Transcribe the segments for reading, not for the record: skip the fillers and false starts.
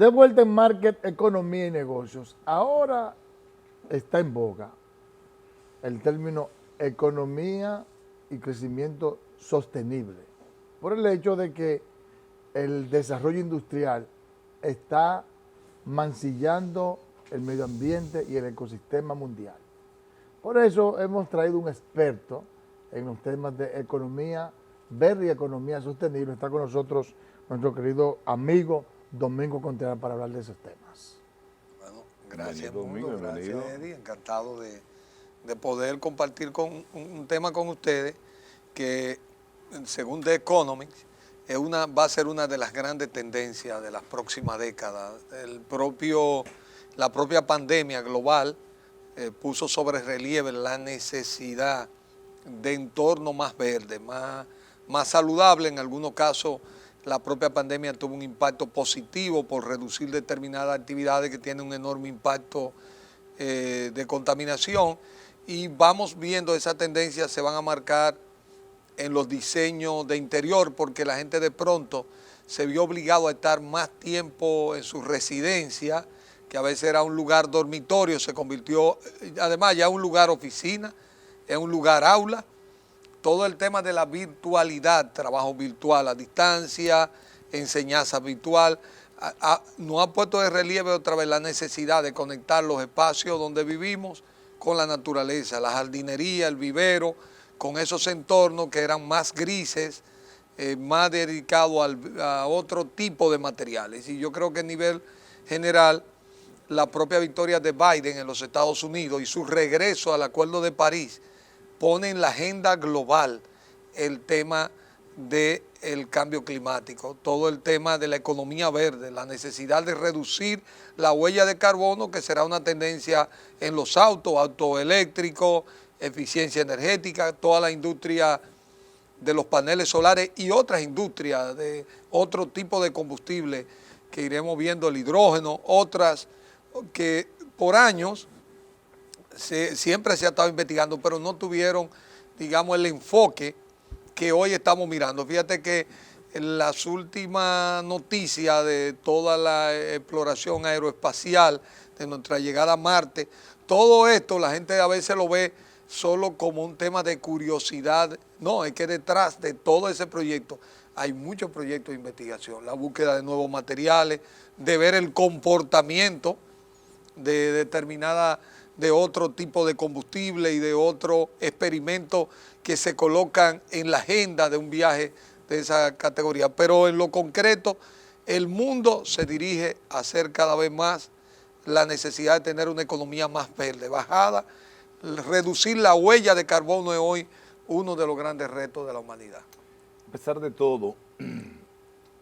De vuelta en Market, Economía y Negocios. Ahora está en boga el término economía y crecimiento sostenible, por el hecho de que el desarrollo industrial está mancillando el medio ambiente y el ecosistema mundial. Por eso hemos traído un experto en los temas de economía verde y economía sostenible. Está con nosotros nuestro querido amigo Domingo Contreras para hablar de esos temas. Bueno, gracias Domingo, Mundo, bienvenido. gracias Eddie, encantado de poder compartir con un tema con ustedes que según The Economics va a ser una de las grandes tendencias de las próximas décadas. La propia pandemia global puso sobre relieve la necesidad de entorno más verde, más saludable. En algunos casos la propia pandemia tuvo un impacto positivo por reducir determinadas actividades que tienen un enorme impacto de contaminación, y vamos viendo esa tendencia se van a marcar en los diseños de interior, porque la gente de pronto se vio obligado a estar más tiempo en su residencia, que a veces era un lugar dormitorio, se convirtió además ya en un lugar oficina, en un lugar aula. Todo el tema de la virtualidad, trabajo virtual a distancia, enseñanza virtual, nos ha puesto de relieve otra vez la necesidad de conectar los espacios donde vivimos con la naturaleza, la jardinería, el vivero, con esos entornos que eran más grises, más dedicados a otro tipo de materiales. Y yo creo que a nivel general, la propia victoria de Biden en los Estados Unidos y su regreso al Acuerdo de París pone en la agenda global el tema del cambio climático, todo el tema de la economía verde, la necesidad de reducir la huella de carbono, que será una tendencia en los autos eléctricos, eficiencia energética, toda la industria de los paneles solares y otras industrias de otro tipo de combustible que iremos viendo, el hidrógeno, otras que por años siempre se ha estado investigando, pero no tuvieron, digamos, el enfoque que hoy estamos mirando. Fíjate que en las últimas noticias de toda la exploración aeroespacial, de nuestra llegada a Marte, todo esto la gente a veces lo ve solo como un tema de curiosidad. No, es que detrás de todo ese proyecto hay muchos proyectos de investigación, la búsqueda de nuevos materiales, de ver el comportamiento de determinada, de otro tipo de combustible y de otro experimento que se colocan en la agenda de un viaje de esa categoría. Pero en lo concreto, el mundo se dirige a hacer cada vez más la necesidad de tener una economía más verde, bajada. Reducir la huella de carbono es hoy uno de los grandes retos de la humanidad. A pesar de todo,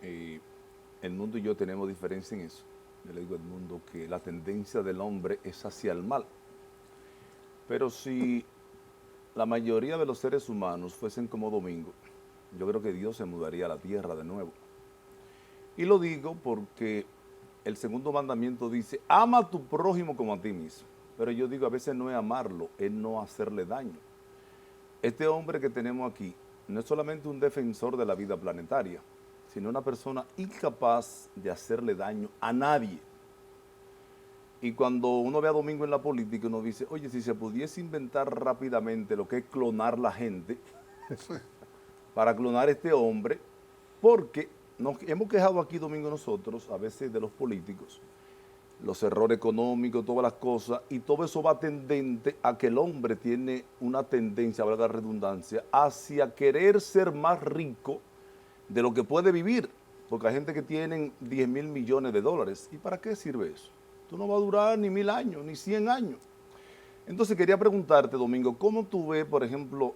el mundo y yo tenemos diferencia en eso. Yo le digo al mundo que la tendencia del hombre es hacia el mal. Pero si la mayoría de los seres humanos fuesen como Domingo, yo creo que Dios se mudaría a la tierra de nuevo. Y lo digo porque el segundo mandamiento dice, ama a tu prójimo como a ti mismo. Pero yo digo, a veces no es amarlo, es no hacerle daño. Este hombre que tenemos aquí no es solamente un defensor de la vida planetaria, sino una persona incapaz de hacerle daño a nadie. Y cuando uno ve a Domingo en la política, uno dice, oye, si se pudiese inventar rápidamente lo que es clonar la gente, para clonar a este hombre, porque nos hemos quejado aquí, Domingo, nosotros, a veces de los políticos, los errores económicos, todas las cosas, y todo eso va tendente a que el hombre tiene una tendencia, valga la redundancia, hacia querer ser más rico de lo que puede vivir, porque hay gente que tienen 10.000 millones de dólares. ¿Y para qué sirve eso? Esto no va a durar ni 1000 años, ni 100 años. Entonces quería preguntarte, Domingo, ¿cómo tú ves, por ejemplo,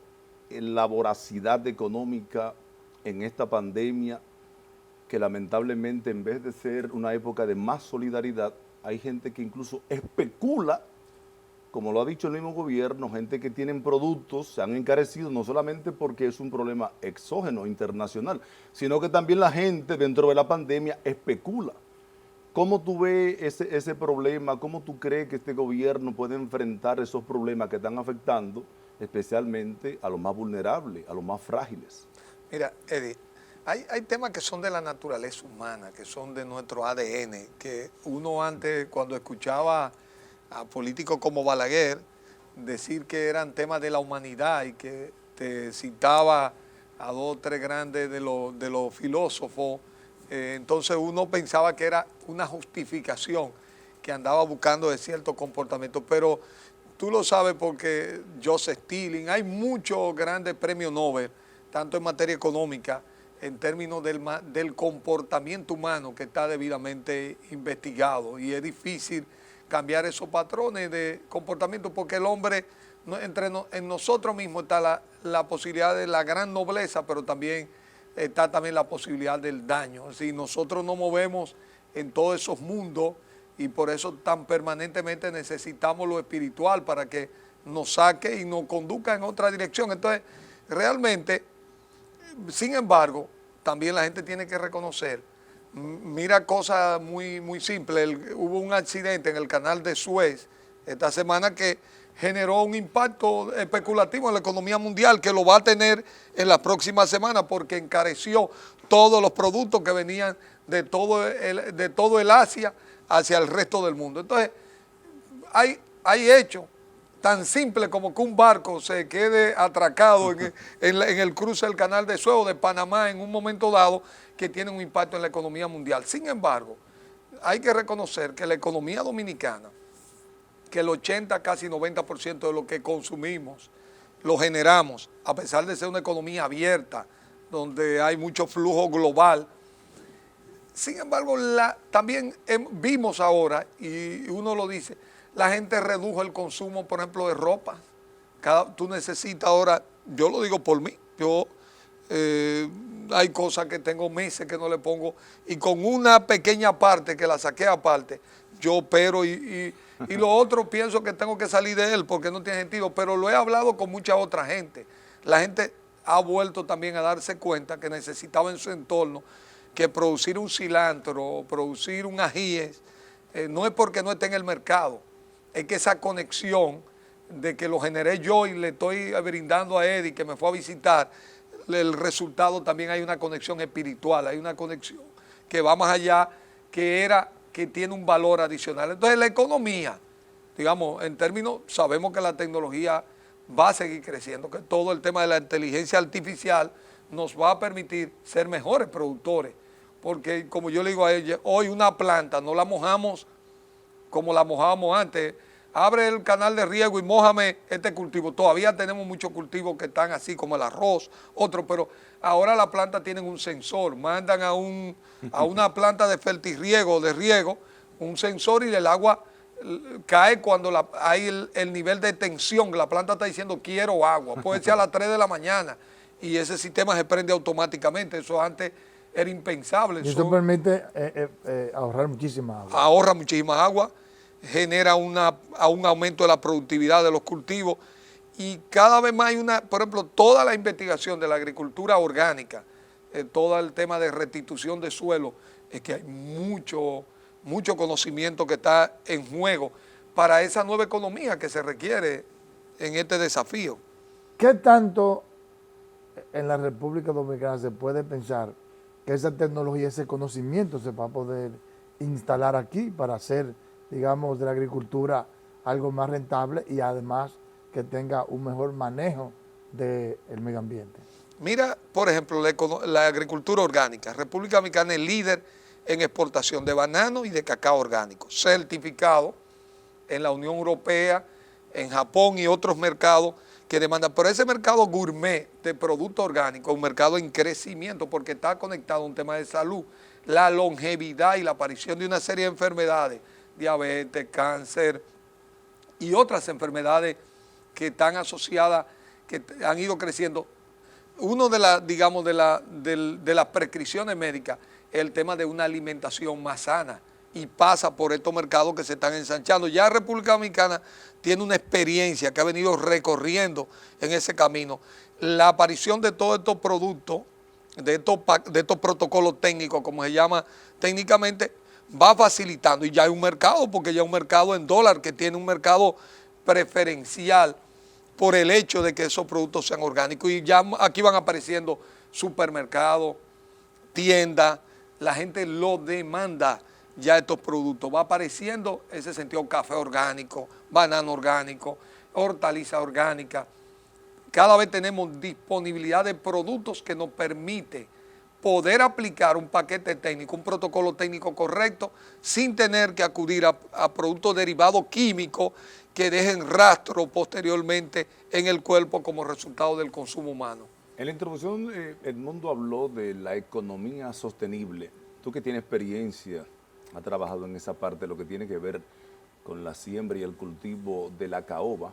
la voracidad económica en esta pandemia, que lamentablemente en vez de ser una época de más solidaridad, hay gente que incluso especula, como lo ha dicho el mismo gobierno, gente que tienen productos, se han encarecido no solamente porque es un problema exógeno, internacional, sino que también la gente dentro de la pandemia especula. ¿Cómo tú ves ese problema? ¿Cómo tú crees que este gobierno puede enfrentar esos problemas que están afectando especialmente a los más vulnerables, a los más frágiles? Mira, Eddie, Hay temas que son de la naturaleza humana, que son de nuestro ADN, que uno antes, cuando escuchaba a políticos como Balaguer decir que eran temas de la humanidad y que te citaba a dos o tres grandes de los filósofos, entonces uno pensaba que era una justificación que andaba buscando de ciertos comportamientos, pero tú lo sabes porque Joseph Stiglitz, hay muchos grandes premios Nobel, tanto en materia económica, en términos del comportamiento humano que está debidamente investigado, y es difícil cambiar esos patrones de comportamiento porque el hombre, en nosotros mismos está la posibilidad de la gran nobleza, pero también está también la posibilidad del daño. Si nosotros nos movemos en todos esos mundos y por eso tan permanentemente necesitamos lo espiritual para que nos saque y nos conduzca en otra dirección. Entonces, realmente, sin embargo, también la gente tiene que reconocer, mira cosas muy, muy simples, hubo un accidente en el canal de Suez esta semana que generó un impacto especulativo en la economía mundial que lo va a tener en las próximas semanas porque encareció todos los productos que venían de todo el Asia hacia el resto del mundo. Entonces, hay hechos tan simples como que un barco se quede atracado en el cruce del canal de Suez o de Panamá en un momento dado que tiene un impacto en la economía mundial. Sin embargo, hay que reconocer que la economía dominicana, que el 80, casi 90% de lo que consumimos lo generamos, a pesar de ser una economía abierta, donde hay mucho flujo global. Sin embargo, también vimos ahora, y uno lo dice, la gente redujo el consumo, por ejemplo, de ropa. Tú necesitas ahora, yo lo digo por mí, hay cosas que tengo meses que no le pongo, y con una pequeña parte que la saqué aparte, yo opero y lo otro pienso que tengo que salir de él porque no tiene sentido, pero lo he hablado con mucha otra gente. La gente ha vuelto también a darse cuenta que necesitaba en su entorno que producir un cilantro, producir un ajíes, no es porque no esté en el mercado, es que esa conexión de que lo generé yo y le estoy brindando a Eddie que me fue a visitar, el resultado también hay una conexión espiritual, hay una conexión que va más allá, que tiene un valor adicional. Entonces la economía, digamos, en términos, sabemos que la tecnología va a seguir creciendo, que todo el tema de la inteligencia artificial nos va a permitir ser mejores productores, porque como yo le digo a ella, hoy una planta no la mojamos como la mojábamos antes. Abre el canal de riego y mójame este cultivo. Todavía tenemos muchos cultivos que están así como el arroz, otros, pero ahora las plantas tienen un sensor, mandan a una planta de fertirriego, de riego, un sensor y el agua cae cuando hay el nivel de tensión, la planta está diciendo quiero agua, puede ser a las 3 de la mañana y ese sistema se prende automáticamente, eso antes era impensable. Y eso permite ahorrar muchísima agua. Ahorra muchísima agua, genera un aumento de la productividad de los cultivos y cada vez más hay por ejemplo, toda la investigación de la agricultura orgánica, todo el tema de restitución de suelo, es que hay mucho conocimiento que está en juego para esa nueva economía que se requiere en este desafío. ¿Qué tanto en la República Dominicana se puede pensar que esa tecnología, ese conocimiento se va a poder instalar aquí para hacer, digamos, de la agricultura algo más rentable y además que tenga un mejor manejo del medio ambiente? Mira, por ejemplo, la agricultura orgánica. República Dominicana es líder en exportación de banano y de cacao orgánico, certificado en la Unión Europea, en Japón y otros mercados que demandan. Pero ese mercado gourmet de productos orgánicos es un mercado en crecimiento porque está conectado a un tema de salud, la longevidad y la aparición de una serie de enfermedades, diabetes, cáncer y otras enfermedades que están asociadas, que han ido creciendo. Uno de las prescripciones médicas es el tema de una alimentación más sana y pasa por estos mercados que se están ensanchando. Ya República Dominicana tiene una experiencia que ha venido recorriendo en ese camino. La aparición de todos estos productos, de estos protocolos técnicos, como se llama técnicamente, va facilitando y ya hay un mercado, porque ya hay un mercado en dólar que tiene un mercado preferencial por el hecho de que esos productos sean orgánicos y ya aquí van apareciendo supermercados, tiendas, la gente lo demanda ya estos productos. Va apareciendo ese sentido café orgánico, banano orgánico, hortaliza orgánica. Cada vez tenemos disponibilidad de productos que nos permite poder aplicar un paquete técnico, un protocolo técnico correcto, sin tener que acudir a productos derivados químicos que dejen rastro posteriormente en el cuerpo como resultado del consumo humano. En la introducción, Edmundo habló de la economía sostenible. Tú que tienes experiencia, has trabajado en esa parte, lo que tiene que ver con la siembra y el cultivo de la caoba,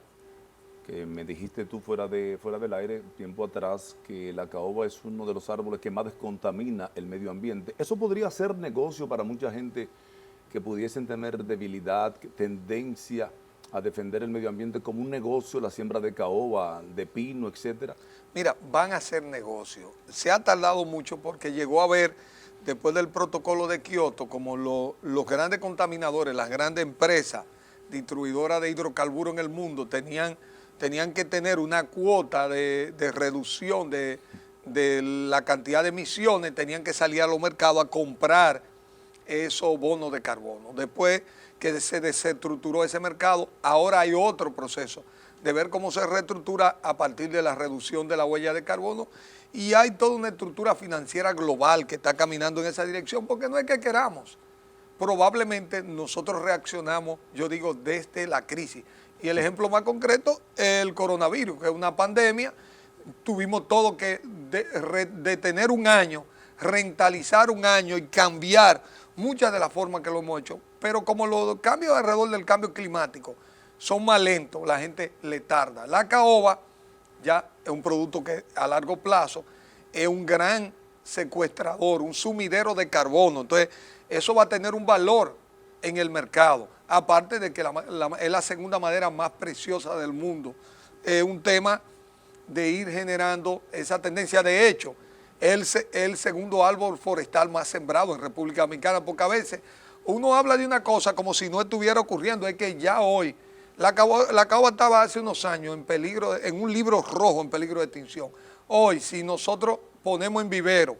que me dijiste tú fuera del aire tiempo atrás que la caoba es uno de los árboles que más descontamina el medio ambiente. Eso podría ser negocio para mucha gente que pudiesen tener debilidad, tendencia a defender el medio ambiente como un negocio, la siembra de caoba, de pino, etcétera. Mira, van a hacer negocio. Se ha tardado mucho porque llegó a haber, después del protocolo de Kioto, como los grandes contaminadores, las grandes empresas distribuidoras de hidrocarburos en el mundo tenían que tener una cuota de reducción de la cantidad de emisiones, tenían que salir a los mercados a comprar esos bonos de carbono. Después que se desestructuró ese mercado, ahora hay otro proceso de ver cómo se reestructura a partir de la reducción de la huella de carbono, y hay toda una estructura financiera global que está caminando en esa dirección, porque no es que queramos. Probablemente nosotros reaccionamos, yo digo, desde la crisis. Y el ejemplo más concreto es el coronavirus, que es una pandemia. Tuvimos todo que detener un año, rentalizar un año y cambiar muchas de las formas que lo hemos hecho. Pero como los cambios alrededor del cambio climático son más lentos, la gente le tarda. La caoba ya es un producto que a largo plazo es un gran secuestrador, un sumidero de carbono. Entonces, eso va a tener un valor en el mercado. Aparte de que es la segunda madera más preciosa del mundo. Es un tema de ir generando esa tendencia. De hecho, es el segundo árbol forestal más sembrado en República Dominicana, porque a veces uno habla de una cosa como si no estuviera ocurriendo. Es que ya hoy, la caoba estaba hace unos años en peligro, en un libro rojo en peligro de extinción. Hoy, si nosotros ponemos en vivero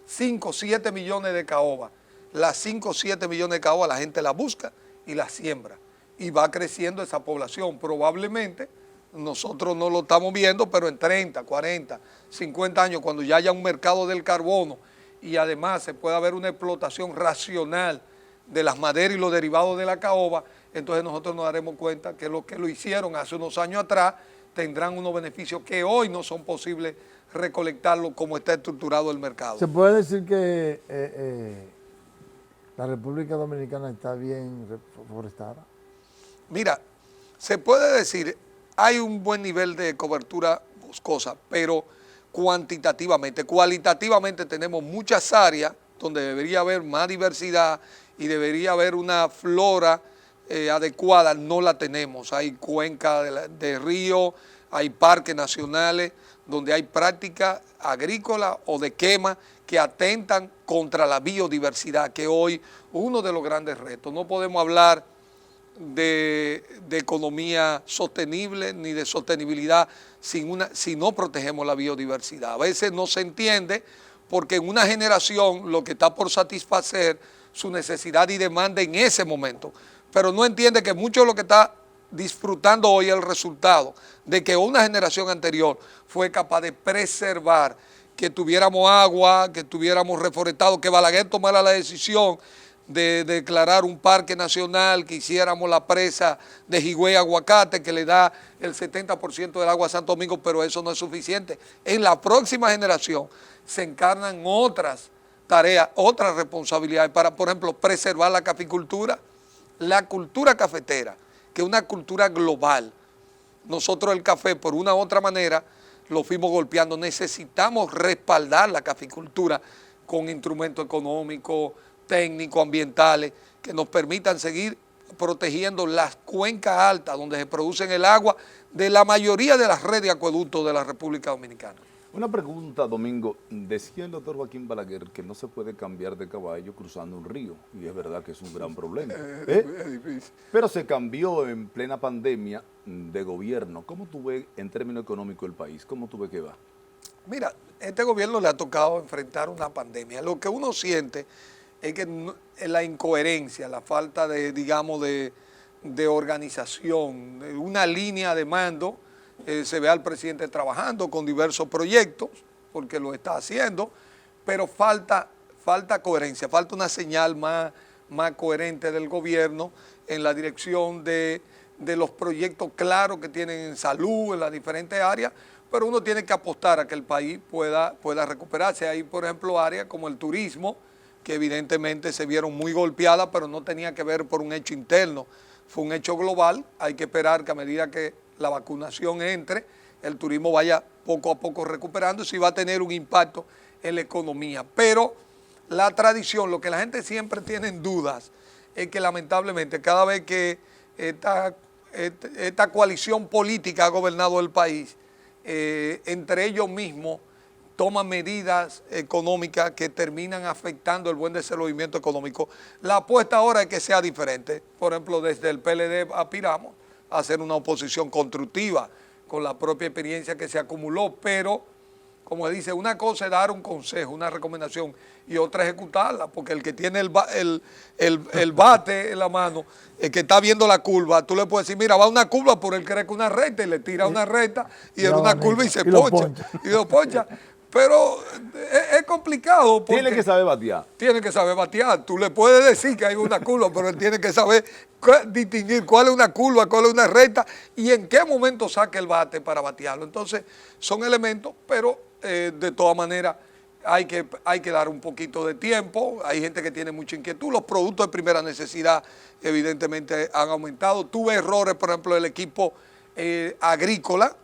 5 o 7 millones de caobas, las 5 o 7 millones de caobas la gente la busca y la siembra, y va creciendo esa población. Probablemente nosotros no lo estamos viendo, pero en 30, 40, 50 años, cuando ya haya un mercado del carbono y además se pueda ver una explotación racional de las maderas y los derivados de la caoba, entonces nosotros nos daremos cuenta que los que lo hicieron hace unos años atrás tendrán unos beneficios que hoy no son posibles recolectarlo como está estructurado el mercado. ¿Se puede decir que la República Dominicana está bien forestada? Mira, se puede decir, hay un buen nivel de cobertura boscosa, pero cuantitativamente. Cualitativamente tenemos muchas áreas donde debería haber más diversidad y debería haber una flora adecuada. No la tenemos. Hay cuencas de río, hay parques nacionales donde hay prácticas agrícolas o de quema que atentan contra la biodiversidad, que hoy uno de los grandes retos. No podemos hablar de economía sostenible ni de sostenibilidad si no protegemos la biodiversidad. A veces no se entiende porque en una generación lo que está por satisfacer su necesidad y demanda en ese momento, pero no entiende que mucho de lo que está disfrutando hoy es el resultado de que una generación anterior fue capaz de preservar, que tuviéramos agua, que tuviéramos reforestado, que Balaguer tomara la decisión de declarar un parque nacional, que hiciéramos la presa de Higüey Aguacate, que le da el 70% del agua a Santo Domingo, pero eso no es suficiente. En la próxima generación se encarnan otras tareas, otras responsabilidades para, por ejemplo, preservar la caficultura, la cultura cafetera, que es una cultura global. Nosotros el café, por una u otra manera, lo fuimos golpeando. Necesitamos respaldar la caficultura con instrumentos económicos, técnicos, ambientales, que nos permitan seguir protegiendo las cuencas altas donde se producen el agua de la mayoría de las redes de acueductos de la República Dominicana. Una pregunta, Domingo. Decía el doctor Joaquín Balaguer que no se puede cambiar de caballo cruzando un río, y es verdad que es un gran problema. Es difícil. Pero se cambió en plena pandemia de gobierno. ¿Cómo tú ves en términos económicos el país? ¿Cómo tú ves que va? Mira, este gobierno le ha tocado enfrentar una pandemia. Lo que uno siente es que la incoherencia, la falta de, digamos, de organización, de una línea de mando, se ve al presidente trabajando con diversos proyectos, porque lo está haciendo, pero falta coherencia, falta una señal más coherente del gobierno en la dirección de los proyectos claros que tienen en salud, en las diferentes áreas, pero uno tiene que apostar a que el país pueda recuperarse. Hay, por ejemplo, áreas como el turismo, que evidentemente se vieron muy golpeadas, pero no tenía que ver por un hecho interno, fue un hecho global. Hay que esperar que a medida que la vacunación entre, el turismo vaya poco a poco recuperando, y va a tener un impacto en la economía. Pero la tradición, lo que la gente siempre tiene en dudas, es que lamentablemente cada vez que esta coalición política ha gobernado el país, entre ellos mismos toman medidas económicas que terminan afectando el buen desenvolvimiento económico. La apuesta ahora es que sea diferente. Por ejemplo, desde el PLD aspiramos a hacer una oposición constructiva con la propia experiencia que se acumuló, pero, como dice, una cosa es dar un consejo, una recomendación, y otra ejecutarla, porque el que tiene el bate en la mano, el que está viendo la curva, tú le puedes decir, mira, va una curva, por él cree que una recta, y le tira una recta, y era una curva y se poncha. Y lo poncha. Pero es complicado. Porque tiene que saber batear. Tiene que saber batear. Tú le puedes decir que hay una curva, pero él tiene que saber distinguir cuál es una curva, cuál es una recta y en qué momento saca el bate para batearlo. Entonces, son elementos, pero de todas maneras hay que dar un poquito de tiempo. Hay gente que tiene mucha inquietud. Los productos de primera necesidad evidentemente han aumentado. Tuve errores, por ejemplo, del equipo agrícola,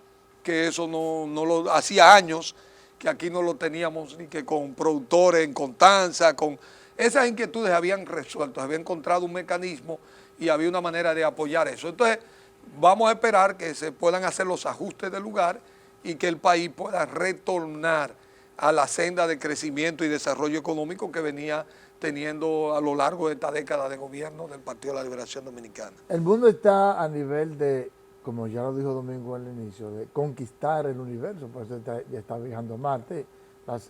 que eso no lo hacía años que aquí no lo teníamos, ni que con productores en Constanza, con esas inquietudes habían resuelto, había encontrado un mecanismo y había una manera de apoyar eso. Entonces, vamos a esperar que se puedan hacer los ajustes del lugar y que el país pueda retornar a la senda de crecimiento y desarrollo económico que venía teniendo a lo largo de esta década de gobierno del Partido de la Liberación Dominicana. El mundo está a nivel de, como ya lo dijo Domingo al inicio, de conquistar el universo, por eso ya está viajando a Marte.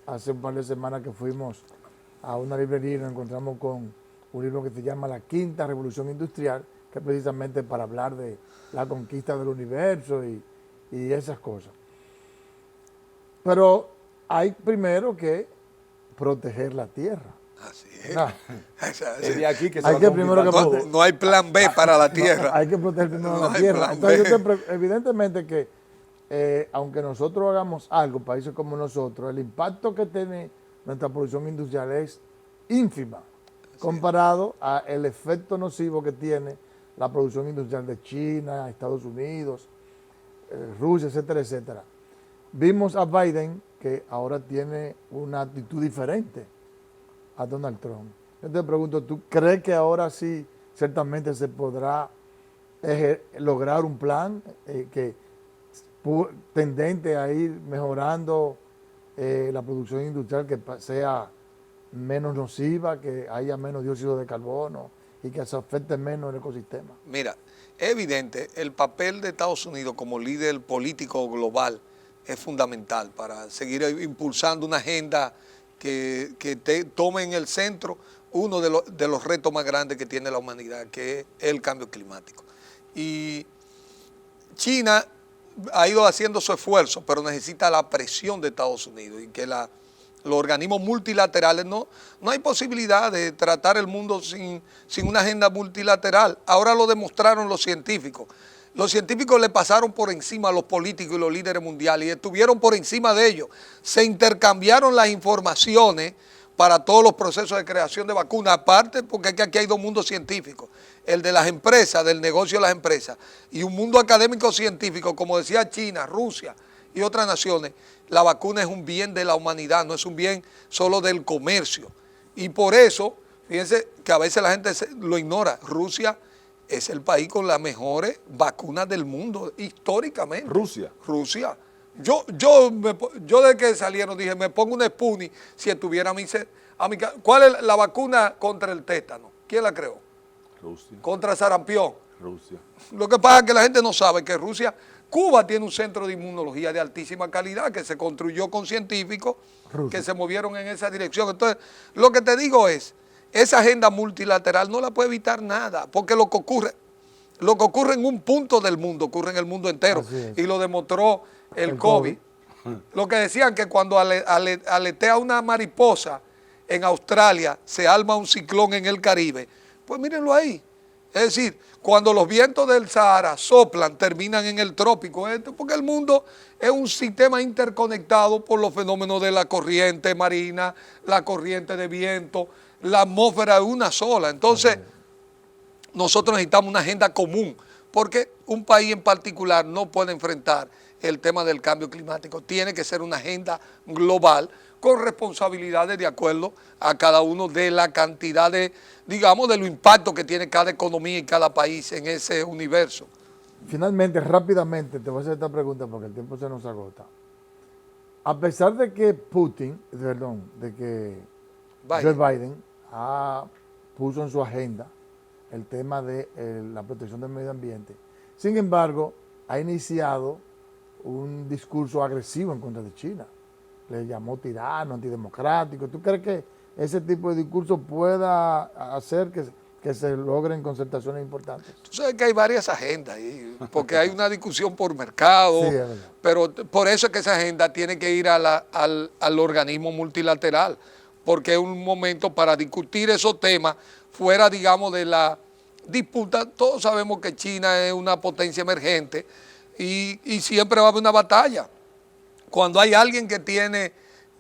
Hace un par de semanas que fuimos a una librería y nos encontramos con un libro que se llama La Quinta Revolución Industrial, que es precisamente para hablar de la conquista del universo y esas cosas. Pero hay primero que proteger la Tierra. Así es. No. Es de aquí que se Hay va que primero que conquistando. No hay plan B para la Tierra. No, hay que proteger primero No la hay Tierra. plan Entonces, B. evidentemente que aunque nosotros hagamos algo, países como nosotros, el impacto que tiene nuestra producción industrial es ínfima comparado al efecto nocivo que tiene la producción industrial de China, Estados Unidos, Rusia, etcétera, etcétera. Vimos a Biden que ahora tiene una actitud diferente a Donald Trump. Yo te pregunto, ¿tú crees que ahora sí ciertamente se podrá lograr un plan tendente a ir mejorando la producción industrial, que sea menos nociva, que haya menos dióxido de carbono y que se afecte menos el ecosistema? Mira, es evidente, el papel de Estados Unidos como líder político global es fundamental para seguir impulsando una agenda que tome en el centro uno de los retos más grandes que tiene la humanidad, que es el cambio climático. Y China ha ido haciendo su esfuerzo, pero necesita la presión de Estados Unidos y que los organismos multilaterales no hay posibilidad de tratar el mundo sin una agenda multilateral. Ahora lo demostraron los científicos. Los científicos le pasaron por encima a los políticos y los líderes mundiales y estuvieron por encima de ellos. Se intercambiaron las informaciones para todos los procesos de creación de vacunas, aparte porque aquí hay dos mundos científicos, el de las empresas, del negocio de las empresas, y un mundo académico científico, como decía China, Rusia y otras naciones. La vacuna es un bien de la humanidad, no es un bien solo del comercio. Y por eso, fíjense que a veces la gente lo ignora, Rusia es el país con las mejores vacunas del mundo, históricamente. Rusia. Yo desde que salieron dije, me pongo una Sputnik si estuviera a mi ¿cuál es la vacuna contra el tétano? ¿Quién la creó? Rusia. Contra sarampión. Rusia. Lo que pasa es que la gente no sabe que Cuba tiene un centro de inmunología de altísima calidad que se construyó con científicos que se movieron en esa dirección. Entonces, lo que te digo es, esa agenda multilateral no la puede evitar nada, porque lo que ocurre en un punto del mundo, ocurre en el mundo entero, y lo demostró el COVID. Lo que decían que cuando aletea una mariposa en Australia, se arma un ciclón en el Caribe, pues mírenlo ahí. Es decir, cuando los vientos del Sahara soplan, terminan en el trópico, porque el mundo es un sistema interconectado por los fenómenos de la corriente marina, la corriente de viento, la atmósfera es una sola. Entonces, nosotros necesitamos una agenda común, porque un país en particular no puede enfrentar el tema del cambio climático. Tiene que ser una agenda global con responsabilidades de acuerdo a cada uno de la cantidad de, digamos, de los impactos que tiene cada economía y cada país en ese universo. Finalmente, rápidamente, te voy a hacer esta pregunta porque el tiempo se nos agota. A pesar de que Joe Biden puso en su agenda el tema de la protección del medio ambiente, sin embargo, ha iniciado un discurso agresivo en contra de China. Le llamó tirano, antidemocrático. ¿Tú crees que ese tipo de discurso pueda hacer que se logren concertaciones importantes? Tú sabes que hay varias agendas, porque hay una discusión por mercado, sí, pero por eso es que esa agenda tiene que ir al organismo multilateral, porque es un momento para discutir esos temas fuera, digamos, de la disputa. Todos sabemos que China es una potencia emergente y siempre va a haber una batalla. Cuando hay alguien que tiene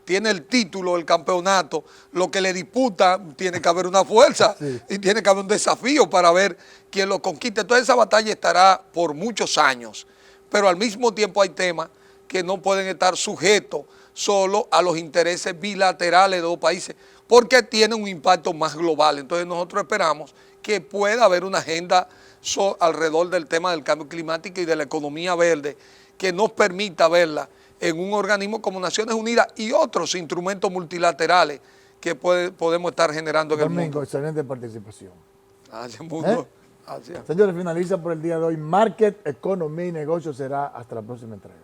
el título, el campeonato, lo que le disputa, tiene que haber una fuerza y tiene que haber un desafío para ver quién lo conquista. Entonces esa batalla estará por muchos años, pero al mismo tiempo hay temas que no pueden estar sujetos solo a los intereses bilaterales de dos países, porque tienen un impacto más global. Entonces nosotros esperamos que pueda haber una agenda alrededor del tema del cambio climático y de la economía verde que nos permita verla en un organismo como Naciones Unidas y otros instrumentos multilaterales que podemos estar generando en el mundo. Excelente participación. Gracias, mundo. Gracias. Señores, finaliza por el día de hoy. Market, Economía y Negocios será hasta la próxima entrega.